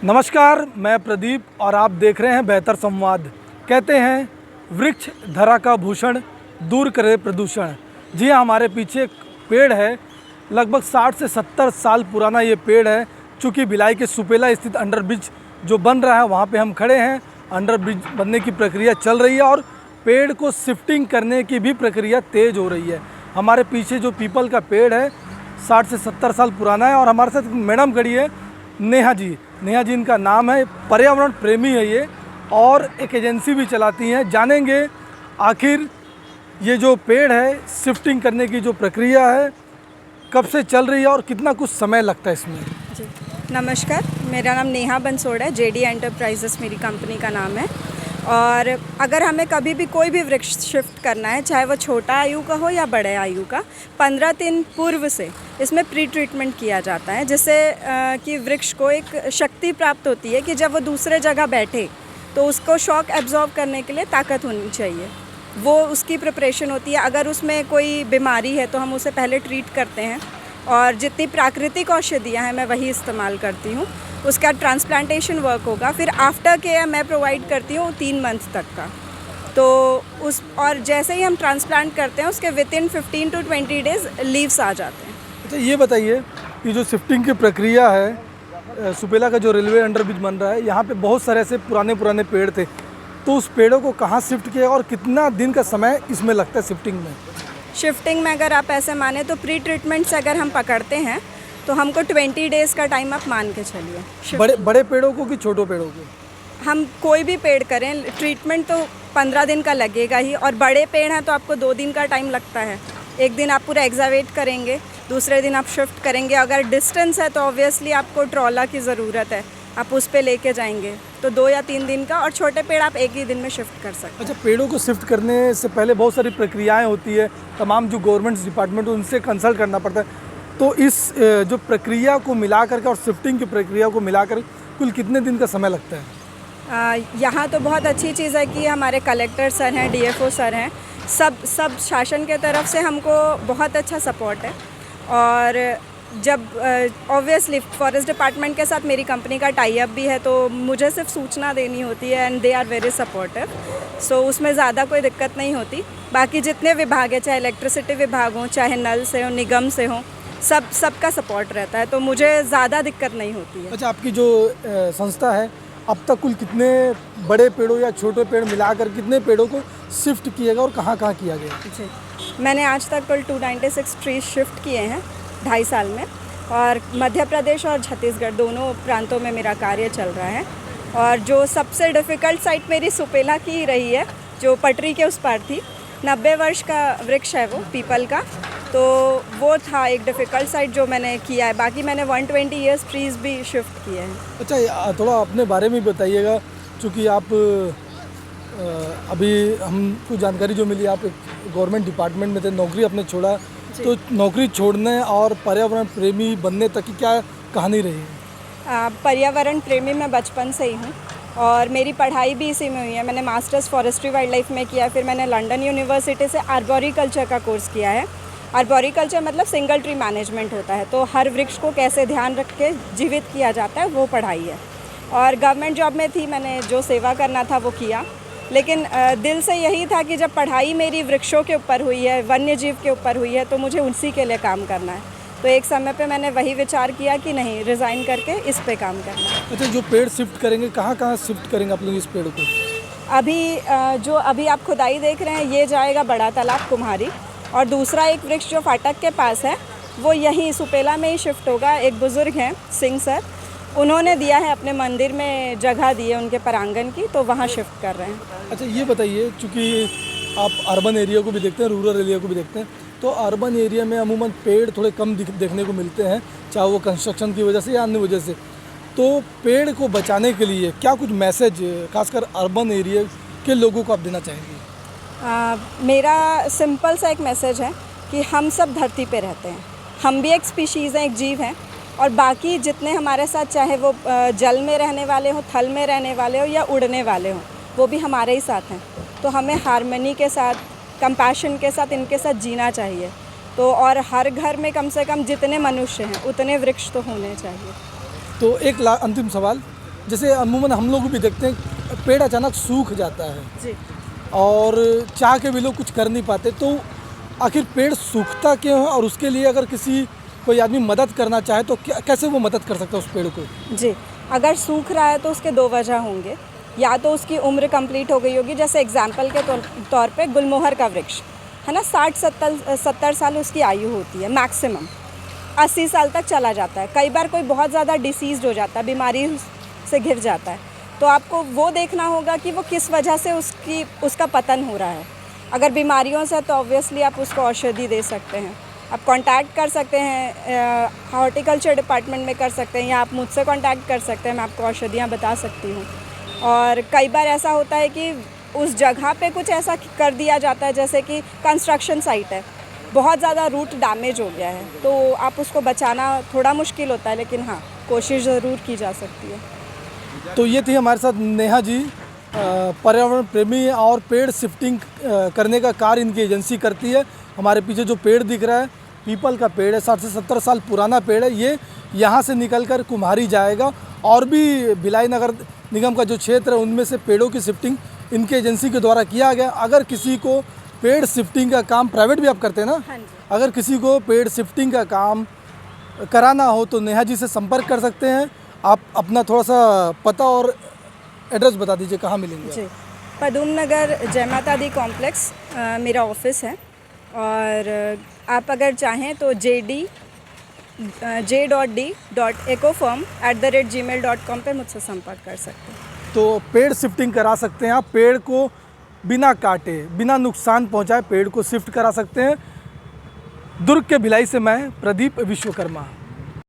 नमस्कार, मैं प्रदीप और आप देख रहे हैं बेहतर संवाद। कहते हैं वृक्ष धरा का भूषण, दूर करे प्रदूषण। जी हाँ, हमारे पीछे एक पेड़ है, लगभग 60 से 70 साल पुराना ये पेड़ है। चूँकि भिलाई के सुपेला स्थित अंडरब्रिज जो बन रहा है वहाँ पे हम खड़े हैं। अंडरब्रिज बनने की प्रक्रिया चल रही है और पेड़ को शिफ्टिंग करने की भी प्रक्रिया तेज़ हो रही है। हमारे पीछे जो पीपल का पेड़ है 60 से 70 साल पुराना है और हमारे साथ मैडम खड़ी है, नेहा जी इनका नाम है। पर्यावरण प्रेमी है ये और एक एजेंसी भी चलाती हैं। जानेंगे आखिर ये जो पेड़ है शिफ्टिंग करने की जो प्रक्रिया है कब से चल रही है और कितना कुछ समय लगता है इसमें। जी नमस्कार, मेरा नाम नेहा बंसोड़ है। जेडी एंटरप्राइजेस मेरी कंपनी का नाम है। और अगर हमें कभी भी कोई भी वृक्ष शिफ्ट करना है, चाहे वो छोटा आयु का हो या बड़े आयु का, 15 दिन पूर्व से इसमें प्री ट्रीटमेंट किया जाता है, जिससे कि वृक्ष को एक शक्ति प्राप्त होती है कि जब वो दूसरे जगह बैठे तो उसको शॉक एब्जॉर्ब करने के लिए ताकत होनी चाहिए। वो उसकी प्रिपरेशन होती है। अगर उसमें कोई बीमारी है तो हम उसे पहले ट्रीट करते हैं और जितनी प्राकृतिक औषधियाँ हैं मैं वही इस्तेमाल करती हूँ। उसका ट्रांसप्लांटेशन वर्क होगा, फिर आफ्टर केयर मैं प्रोवाइड करती हूँ 3 मंथ तक का। तो उस और जैसे ही हम ट्रांसप्लांट करते हैं उसके विदिन 15 to 20 डेज़ लीव्स आ जाते हैं। अच्छा, ये बताइए कि जो शिफ्टिंग की प्रक्रिया है, सुपेला का जो रेलवे अंडरब्रिज बन रहा है, यहाँ पे बहुत सारे ऐसे पुराने पेड़ थे, तो उस पेड़ों को कहाँ शिफ्ट किया और कितना दिन का समय इसमें लगता है शिफ्टिंग में? शिफ्टिंग में अगर आप ऐसे माने तो प्री ट्रीटमेंट से अगर हम पकड़ते हैं तो हमको 20 डेज़ का टाइम आप मान के चलिए। बड़े पेड़ों को कि छोटो पेड़ों को? हम कोई भी पेड़ करें, ट्रीटमेंट तो 15 दिन का लगेगा ही। और बड़े पेड़ हैं तो आपको 2 दिन का टाइम लगता है। एक दिन आप पूरा एग्जावेट करेंगे, दूसरे दिन आप शिफ्ट करेंगे। अगर डिस्टेंस है तो ऑब्वियसली आपको ट्रॉला की ज़रूरत है, आप उस पे लेके जाएंगे, तो 2 या 3 दिन का। और छोटे पेड़ आप एक ही दिन में शिफ्ट कर सकते हैं। अच्छा, पेड़ों को शिफ्ट करने से पहले बहुत सारी प्रक्रियाएं होती है, तमाम जो गवर्नमेंट डिपार्टमेंट उनसे कंसल्ट करना पड़ता है। तो इस जो प्रक्रिया को मिला करके और शिफ्टिंग की प्रक्रिया को मिलाकर कुल कितने दिन का समय लगता है? यहाँ तो बहुत अच्छी चीज़ है कि हमारे कलेक्टर सर हैं, डीएफओ सर हैं, सब शासन के तरफ से हमको बहुत अच्छा सपोर्ट है। और जब ऑब्वियसली फॉरेस्ट डिपार्टमेंट के साथ मेरी कंपनी का टाई अप भी है, तो मुझे सिर्फ सूचना देनी होती है and they are very supportive. So उसमें ज़्यादा कोई दिक्कत नहीं होती। बाकी जितने विभाग है, चाहे इलेक्ट्रिसिटी विभाग हो, चाहे नल से हो, निगम से हो, सबका सपोर्ट रहता है, तो मुझे ज़्यादा दिक्कत नहीं होती है। अच्छा, आपकी जो संस्था है अब तक कुल कितने बड़े पेड़ों या छोटे पेड़ मिलाकर कितने पेड़ों को शिफ्ट किया गया और कहाँ किया गया? जी, मैंने आज तक कुल 296 ट्रीज शिफ्ट किए हैं 2.5 साल में। और मध्य प्रदेश और छत्तीसगढ़ दोनों प्रांतों में मेरा कार्य चल रहा है। और जो सबसे डिफ़िकल्ट साइट मेरी सुपेला की रही है, जो पटरी के उस पार थी। 90 वर्ष का वृक्ष है वो पीपल का, तो वो था एक डिफ़िकल्ट साइट जो मैंने किया है। बाकी मैंने 120 ईयर्स ट्रीज़ भी शिफ्ट किए हैं। अच्छा, थोड़ा अपने बारे में बताइएगा, चूँकि आप अभी हमको जानकारी जो मिली, आप एक गवर्नमेंट डिपार्टमेंट में थे, नौकरी आपने छोड़ा, तो नौकरी छोड़ने और पर्यावरण प्रेमी बनने तक की क्या कहानी रही है? पर्यावरण प्रेमी मैं बचपन से ही हूँ और मेरी पढ़ाई भी इसी में हुई है। मैंने मास्टर्स फॉरेस्ट्री वाइल्ड लाइफ में किया, फिर मैंने लंदन यूनिवर्सिटी से आर्बोरिकल्चर का कोर्स किया है। आर्बोरिकल्चर मतलब सिंगल ट्री मैनेजमेंट होता है, तो हर वृक्ष को कैसे ध्यान रख के जीवित किया जाता है, वो पढ़ाई है। और गवर्नमेंट जॉब में थी, मैंने जो सेवा करना था वो किया। लेकिन दिल से यही था कि जब पढ़ाई मेरी वृक्षों के ऊपर हुई है, वन्य जीव के ऊपर हुई है, तो मुझे उसी के लिए काम करना है। तो एक समय पे मैंने वही विचार किया कि नहीं, रिज़ाइन करके इस पे काम करना है। अच्छा, जो पेड़ शिफ्ट करेंगे कहाँ शिफ्ट करेंगे आप लोग इस पेड़ को? जो अभी आप खुदाई देख रहे हैं ये जाएगा बड़ा तालाब कुम्हारी, और दूसरा एक वृक्ष जो फाटक के पास है वो यहीं सुपेला में ही शिफ्ट होगा। एक बुज़ुर्ग हैं सिंह सर, उन्होंने दिया है, अपने मंदिर में जगह दी है उनके परांगण की, तो वहाँ शिफ्ट कर रहे हैं। अच्छा, ये बताइए, चूँकि आप अर्बन एरिया को भी देखते हैं, रूरल एरिया को भी देखते हैं, तो अर्बन एरिया में अमूमन पेड़ थोड़े कम देखने को मिलते हैं, चाहे वो कंस्ट्रक्शन की वजह से या अन्य वजह से। तो पेड़ को बचाने के लिए क्या कुछ मैसेज खासकर अर्बन एरिया के लोगों को आप देना चाहेंगे? मेरा सिंपल सा एक मैसेज है कि हम सब धरती पे रहते हैं, हम भी एक स्पीशीज़ हैं, एक जीव हैं। और बाकी जितने हमारे साथ, चाहे वो जल में रहने वाले हों, थल में रहने वाले हों या उड़ने वाले हों, वो भी हमारे ही साथ हैं। तो हमें हार्मनी के साथ, कंपैशन के साथ इनके साथ जीना चाहिए। तो और हर घर में कम से कम जितने मनुष्य हैं उतने वृक्ष तो होने चाहिए। तो एक अंतिम सवाल जैसे अमूमन हम लोग भी देखते हैं पेड़ अचानक सूख जाता है जी। और चाह के भी लोग कुछ कर नहीं पाते, तो आखिर पेड़ सूखता क्यों है और उसके लिए अगर कोई आदमी मदद करना चाहे तो कैसे वो मदद कर सकता है उस पेड़ को? जी, अगर सूख रहा है तो उसके दो वजह होंगे। या तो उसकी उम्र कंप्लीट हो गई होगी, जैसे एग्जाम्पल के तौर पे गुलमोहर का वृक्ष है ना, 60-70 साल उसकी आयु होती है मैक्सिमम, 80 साल तक चला जाता है। कई बार कोई बहुत ज़्यादा डिसीज़ हो जाता है, बीमारी से घिर जाता है, तो आपको वो देखना होगा कि वो किस वजह से उसका पतन हो रहा है। अगर बीमारियों से तो ऑब्वियसली आप उसको औषधि दे सकते हैं, आप कांटेक्ट कर सकते हैं, हॉर्टिकल्चर डिपार्टमेंट में कर सकते हैं, या आप मुझसे कांटेक्ट कर सकते हैं, मैं आपको औषधियाँ बता सकती हूँ। और कई बार ऐसा होता है कि उस जगह पे कुछ ऐसा कर दिया जाता है, जैसे कि कंस्ट्रक्शन साइट है, बहुत ज़्यादा रूट डैमेज हो गया है, तो आप उसको बचाना थोड़ा मुश्किल होता है, लेकिन हाँ, कोशिश ज़रूर की जा सकती है। तो ये थी हमारे साथ नेहा जी, पर्यावरण प्रेमी और पेड़ शिफ्टिंग करने का कार्य इनकी एजेंसी करती है। हमारे पीछे जो पेड़ दिख रहा है पीपल का पेड़ है, 60 से 70 साल पुराना पेड़ है। ये यहाँ से निकलकर कुम्हारी जाएगा और भी भिलाई नगर निगम का जो क्षेत्र है उनमें से पेड़ों की शिफ्टिंग इनके एजेंसी के द्वारा किया गया। अगर किसी को पेड़ शिफ्टिंग का काम, प्राइवेट भी आप करते हैं ना? हाँ जी। अगर किसी को पेड़ शिफ्टिंग का काम कराना हो तो नेहा जी से संपर्क कर सकते हैं। आप अपना थोड़ा सा पता और एड्रेस बता दीजिए, कहाँ मिलेंगे? जी, पदुम नगर जय माता दी कॉम्प्लेक्स मेरा ऑफिस है, और आप अगर चाहें तो j.d.ecofirm@gmail.com पर मुझसे संपर्क कर सकते हैं। तो पेड़ शिफ्टिंग करा सकते हैं आप, पेड़ को बिना काटे, बिना नुकसान पहुंचाए पेड़ को शिफ्ट करा सकते हैं। दुर्ग के भिलाई से मैं प्रदीप विश्वकर्मा।